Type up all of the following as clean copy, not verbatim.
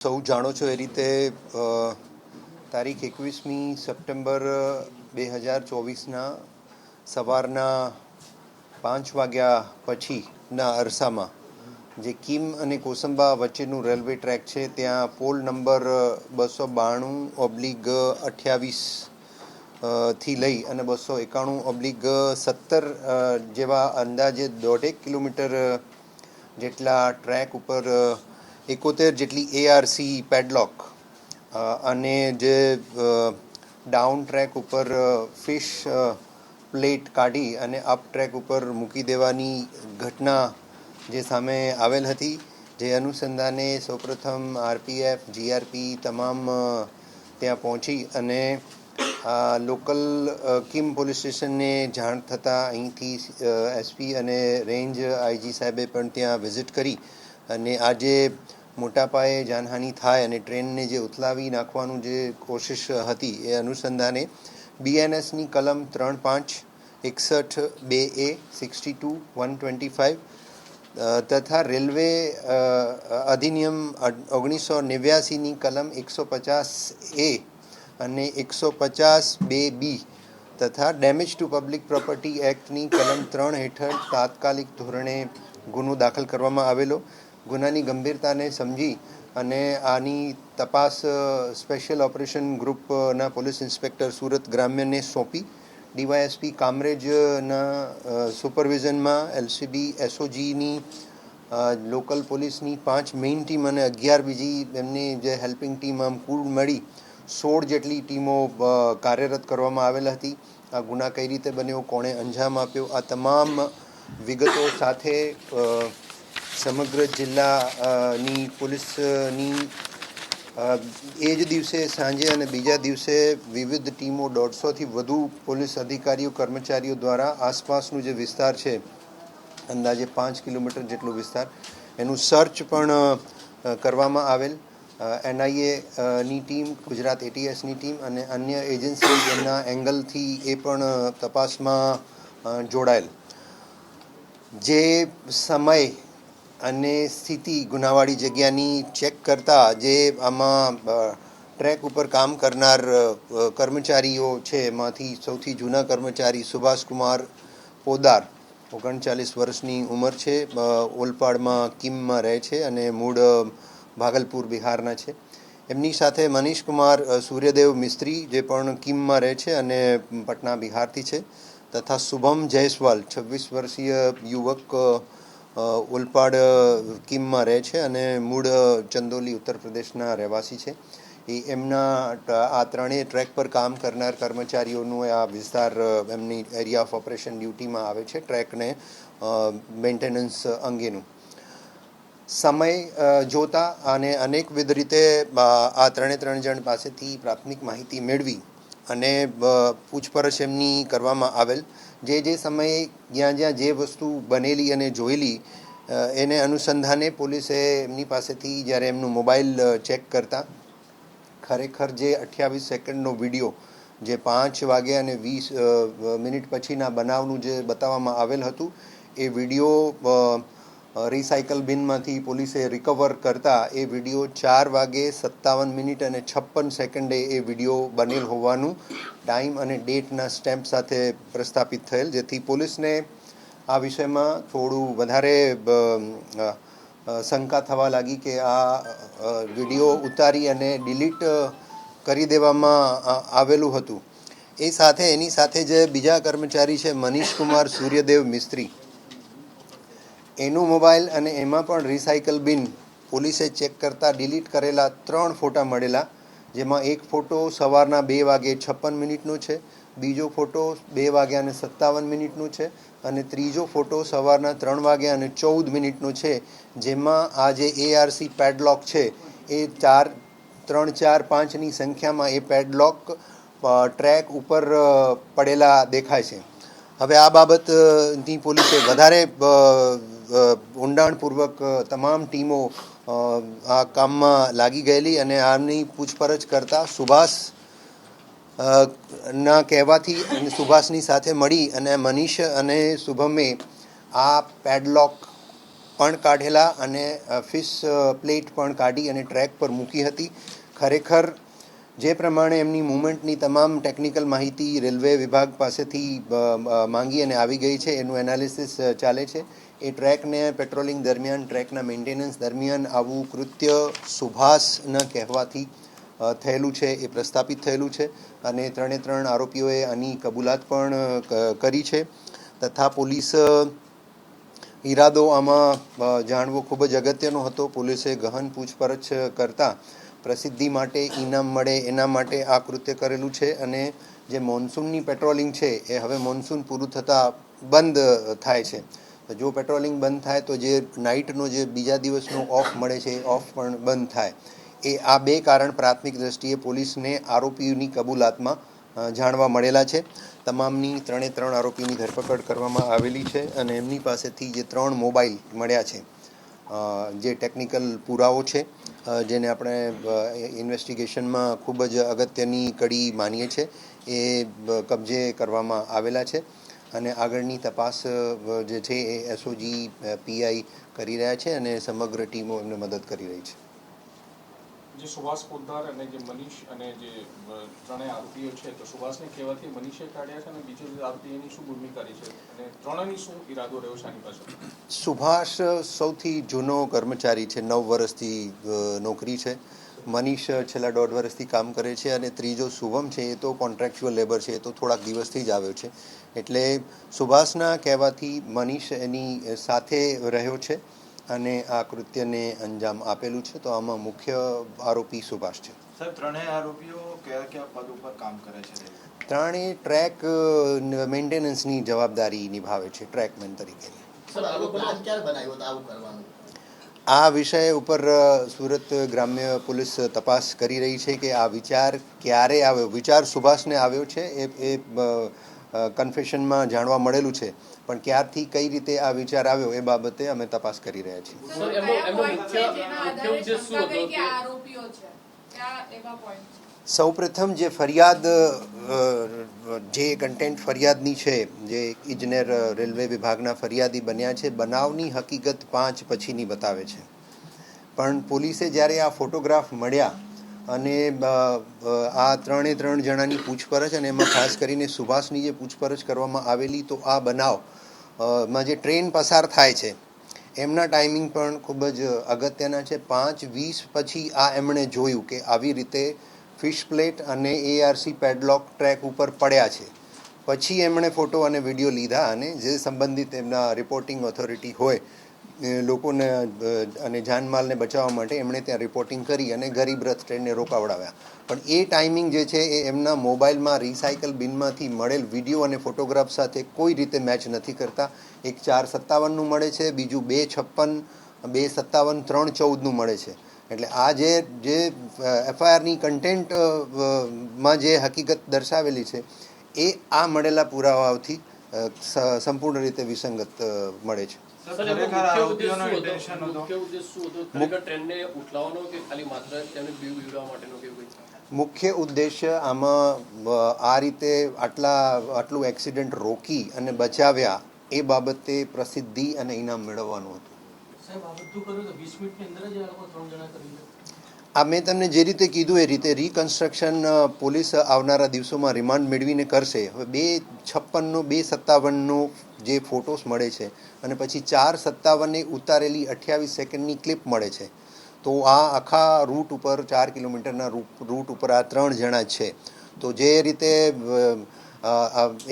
સૌ જાણો છો એ રીતે તારીખ 21મી સપ્ટેમ્બર 2024ના સવારના 5 વાગ્યા પછીના અરસામાં જે કિમ અને કોસંબા વચ્ચેનું રેલવે ટ્રેક છે ત્યાં પોલ નંબર 292/28 થી લઈ અને 291/17 જેવા અંદાજે 1.5 કિલોમીટર જેટલા ટ્રેક ઉપર 71 જેટલી એઆરસી પેડલોક અને જે ડાઉન ટ્રેક ઉપર ફિશ પ્લેટ કાઢી અને અપ ટ્રેક ઉપર મૂકી દેવાની ઘટના જે સામે આવેલ હતી, જે અનુસંધાને સૌપ્રથમ આરપીએફ, જીઆરપી તમામ ત્યાં પહોંચી અને લોકલ કિમ પોલીસ સ્ટેશનને જાણ થતાં અહીંથી એસપી અને રેન્જ આઈજી સાહેબે પણ ત્યાં વિઝિટ કરી અને આજે મોટા પાયે જાનહાનિ થાય અને ટ્રેનને જે ઉથલાવી નાખવાનું જે કોશિશ હતી એ અનુસંધાને બીએનએસની કલમ 3(5), 61(2)A, 62(1)25 તથા રેલવે અધિનિયમ 1989ની કલમ 150A અને 150(2)B તથા ડેમેજ ટુ પબ્લિક પ્રોપર્ટી એક્ટની કલમ 3 હેઠળ તાત્કાલિક ધોરણે ગુનો દાખલ કરવામાં આવેલો. ગુનાની ગંભીરતાને સમજી અને આની તપાસ સ્પેશિયલ ઓપરેશન ગ્રુપના પોલીસ ઇન્સ્પેક્ટર સુરત ગ્રામ્યને સોંપી ડીવાયએસપી કામરેજના સુપરવિઝનમાં એલસીબી એસઓજીની લોકલ પોલીસની 5 મેઇન ટીમ અને 11 બીજી એમની જે હેલ્પિંગ ટીમ આમ કુલ મળી 16 જેટલી ટીમો કાર્યરત કરવામાં આવેલ હતી. આ ગુના કઈ રીતે બન્યો, કોણે અંજામ આપ્યો, આ તમામ વિગતો સાથે સમગ્ર જિલ્લાની પોલીસની એ જ દિવસે સાંજે અને બીજા દિવસે વિવિધ ટીમો 150થી વધુ પોલીસ અધિકારીઓ કર્મચારીઓ દ્વારા આસપાસનું જે વિસ્તાર છે અંદાજે 5 કિલોમીટર જેટલો વિસ્તાર એનું સર્ચ પણ કરવામાં આવેલ. એનઆઈએ ની ટીમ, ગુજરાત એટીએસની ટીમ અને અન્ય એજન્સી એમના એંગલથી એ પણ તપાસમાં જોડાયેલ. જે સમય અને સ્થિતિ ગુનાવાળી જગ્યાની ચેક કરતાં જે આમાં ટ્રેક ઉપર કામ કરનાર કર્મચારીઓ છે એમાંથી સૌથી જૂના કર્મચારી સુભાષકુમાર પોદાર, 39 વર્ષની ઉંમર છે, ઓલપાડમાં કિમમાં રહે છે અને મૂળ ભાગલપુર બિહારના છે. એમની સાથે મનીષકુમાર સૂર્યદેવ મિસ્ત્રી જે પણ કિમમાં રહે છે અને પટના બિહારથી છે, તથા શુભમ જયસ્વાલ 26 વર્ષીય યુવક ઓલપાડ કિમમાં રહે છે અને મૂળ ચંદોલી ઉત્તર પ્રદેશના રહેવાસી છે. એમના આ ત્રણેય ટ્રેક પર કામ કરનાર કર્મચારીઓનું આ વિસ્તાર એમની એરિયા ઓફ ઓપરેશન ડ્યુટીમાં આવે છે, ટ્રેકને મેન્ટેનન્સ અંગેનું. સમય જોતા અને અનેકવિધ રીતે આ ત્રણ જણ પાસેથી પ્રાથમિક માહિતી મેળવી અને પૂછપરછ એમની કરવામાં આવેલ. જે સમયે જ્યાં જે વસ્તુ બનેલી અને જોયેલી એને અનુસંધાને પોલીસે એમની પાસેથી જ્યારે એમનું મોબાઈલ ચેક કરતા ખરેખર જે 28 સેકન્ડનો વિડીયો જે 5 વાગ્યા અને 20 મિનિટ પછીના બનાવનું જે બતાવવામાં આવેલ હતું એ વિડીયો રિસાયકલ બિનમાંથી પોલીસે રિકવર કરતા એ વિડીયો 4 વાગે 57 મિનિટ અને 56 સેકન્ડે એ વિડીયો બનેલ હોવાનું ટાઈમ અને ડેટના સ્ટેમ્પ સાથે પ્રસ્થાપિત થયેલ, જેથી પોલીસને આ વિષયમાં થોડું વધારે શંકા થવા લાગી કે આ વિડીયો ઉતારી અને ડિલીટ કરી દેવામાં આવેલું હતું. એની સાથે જે બીજા કર્મચારી છે મનીષકુમાર સૂર્યદેવ મિસ્ત્રી, એનું મોબાઈલ અને એમાં પણ રિસાયકલ બિન પોલીસે ચેક કરતાં ડિલીટ કરેલા 3 ફોટા મળેલા, જેમાં એક ફોટો સવારના 2 વાગે 56 મિનિટનો છે, બીજો ફોટો 2 વાગ્યા અને 57 મિનિટનો છે અને ત્રીજો ફોટો સવારના 3 વાગ્યા અને 14 મિનિટનો છે, જેમાં આ જે એઆરસી પેડલોક છે એ 3, 4, 5ની સંખ્યામાં એ પેડલોક ટ્રેક ઉપર પડેલા દેખાય છે. હવે આ બાબતની પોલીસે વધારે ઊંડાણપૂર્વક તમામ ટીમો આ કામમાં લાગી ગયેલી અને આમની પૂછપરછ કરતાં સુભાષ ના કહેવાથી અને સુભાષની સાથે મળી અને મનીષ અને શુભમે આ પેડલોક પણ કાઢેલા અને ફિશ પ્લેટ પણ કાઢી અને ટ્રેક પર મૂકી હતી. ખરેખર જે પ્રમાણે એમની મૂવમેન્ટની તમામ ટેકનિકલ માહિતી રેલવે વિભાગ પાસેથી માંગી અને આવી ગઈ છે, એનું એનાલિસિસ ચાલે છે. એ ટ્રેકને પેટ્રોલિંગ દરમિયાન, ટ્રેકના મેન્ટેનન્સ દરમિયાન આવું કૃત્ય સુભાષ ન કહેવાથી થયેલું છે, એ પ્રસ્થાપિત થયેલું છે અને 3 આરોપીઓએ આની કબૂલાત પણ કરી છે. તથા પોલીસ ઈરાદો આમાં જાણવો ખૂબ જ અગત્યનો હતો. પોલીસે ગહન પૂછપરછ કરતાં પ્રસિદ્ધિ માટે ઇનામ મળે એના માટે આ કૃત્ય કરેલું છે. અને જે મોન્સૂનની પેટ્રોલિંગ છે એ હવે મોન્સૂન પૂરું થતાં બંધ થાય છે. જો પેટ્રોલિંગ બંધ થાય તો જે નાઇટનો જે બીજા દિવસનો ઓફ મળે છે એ ઓફ પણ બંધ થાય. આ 2 કારણ પ્રાથમિક દ્રષ્ટિએ પોલીસને આરોપીઓની કબૂલાતમાં જાણવા મળેલા છે. તમામની 3 આરોપીની ધરપકડ કરવામાં આવેલી છે અને એમની પાસેથી જે 3 મોબાઈલ મળ્યા છે, જે ટેકનિકલ પુરાવો છે, જેને આપણે ઇન્વેસ્ટિગેશનમાં ખૂબ જ અગત્યની કડી માનીએ છીએ, એ કબજે કરવામાં આવેલા છે અને આગળની તપાસ જે છે એ એસઓજી પીઆઈ કરી રહ્યા છે અને સમગ્ર ટીમો એમને મદદ કરી રહી છે. જે સુભાષ પોદ્દાર અને જે મનીષ અને જે 3 આરોપીઓ છે, તો સુભાષને કહેવાથી મનીષે કાઢ્યા છે અને બીજો જે આરોપી એની શું ભૂમિકા રહી છે અને 3ની શું ઈરાદો રહ્યો છે આની પાછળ? સુભાષ સૌથી જૂનો કર્મચારી છે, 9 વર્ષથી નોકરી છે. મનીષ છેલ્લા 1.5 વર્ષથી કામ કરે છે અને ત્રીજો શુભમ છે, એ તો કોન્ટ્રાક્ચ્યુઅલ લેબર છે, એ તો થોડાક દિવસથી જ આવ્યો છે. એટલે સુભાષના કહેવાથી મનીષ એની સાથે રહ્યો છે અને આ કૃત્યને અંજામ આપેલું છે. તો આમાં મુખ્ય આરોપી સુભાષ છે. સાહેબ, 3 આરોપીઓ કયા પદ ઉપર કામ કરે છે? 3 ટ્રેક મેન્ટેનન્સની જવાબદારી નિભાવે છે, ટ્રેકમેન તરીકે. આ વિષય ઉપર સુરત ગ્રામ્ય પોલીસ તપાસ કરી રહી છે કે આ વિચાર ક્યારે આવ્યો. વિચાર સુભાષને આવ્યો છે, એ કન્ફેશનમાં જાણવા મળેલું છે, પણ ક્યારથી કઈ રીતે આ વિચાર આવ્યો એ બાબતે અમે તપાસ કરી રહ્યા છીએ. સૌપ્રથમ જે ફરિયાદ, જે કન્ટેન્ટ ફરિયાદની છે, જે ઇજનેર રેલવે વિભાગના ફરિયાદી બન્યા છે, બનાવની હકીકત 5 પછીની બતાવે છે. પણ પોલીસે જ્યારે આ ફોટોગ્રાફ મળ્યા અને આ 3 જણાની પૂછપરછ અને એમાં ખાસ કરીને સુભાષની જે પૂછપરછ કરવામાં આવેલી, તો આ બનાવમાં જે ટ્રેન પસાર થાય છે એમના ટાઈમિંગ પણ ખૂબ જ અગત્યના છે. 5:20 પછી આ એમણે જોયું કે આવી રીતે ફિશ પ્લેટ અને ARC પેડલોક ટ્રેક ઉપર પડ્યા છે. પછી એમણે ફોટો અને વિડીયો લીધા અને જે સંબંધિત એમના રિપોર્ટિંગ ઓથોરિટી હોય લોકોને અને જાનમાલને બચાવવા માટે એમણે ત્યાં રિપોર્ટિંગ કરી અને ગરીબ રથ ટ્રેનને રોકાવડાવ્યા. પણ એ ટાઈમિંગ જે છે એ એમના મોબાઈલમાં રિસાયકલ બિનમાંથી મળેલ વિડીયો અને ફોટોગ્રાફ સાથે કોઈ રીતે મેચ નથી કરતા. એક 4:57નું મળે છે, બીજું 2:56, 2:57, 3:14નું મળે છે. એટલે આ જે FIRની કન્ટેન્ટમાં જે હકીકત દર્શાવેલી છે એ આ મળેલા પુરાવાઓથી સંપૂર્ણ રીતે વિસંગત મળે છે. મુખ્ય ઉદ્દેશ્ય આમાં આ રીતે આટલું એક્સિડન્ટ રોકી અને બચાવ્યા એ બાબતે પ્રસિદ્ધિ અને ઇનામ મેળવવાનું હતું. આ મેં તમને જે રીતે કીધું એ રીતે રિકન્સ્ટ્રક્શન પોલીસ આવનારા દિવસોમાં રિમાન્ડ મેળવીને કરશે. હવે 2:56નો 2:57નો જે ફોટોસ મળે છે અને પછી 4:57 ઉતારેલી 28 સેકન્ડની ક્લિપ મળે છે, તો આ આખા રૂટ ઉપર 4 કિલોમીટરના રૂટ ઉપર આ 3 જણા છે. તો જે રીતે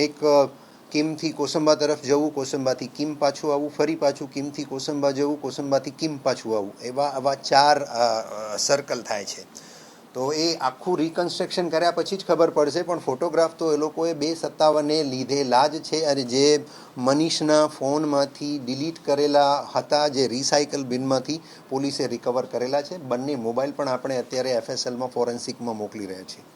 એક કિમથી કોસંબા તરફ જવું, કોસંબાથી કિમ પાછું આવવું, ફરી પાછું કિમથી કોસંબા જવું, કોસંબાથી કિમ પાછું આવવું, આવા 4 સર્કલ થાય છે. તો એ આખું રિકન્સ્ટ્રક્શન કર્યા પછી જ ખબર પડશે. પણ ફોટોગ્રાફ તો એ લોકોએ 2:57 લીધેલા જ છે અને જે મનીષના ફોનમાંથી ડિલીટ કરેલા હતા, જે રિસાયકલ બિનમાંથી પોલીસે રિકવર કરેલા છે. બંને મોબાઈલ પણ આપણે અત્યારે FSLમાં ફોરેન્સિકમાં મોકલી રહ્યા છીએ.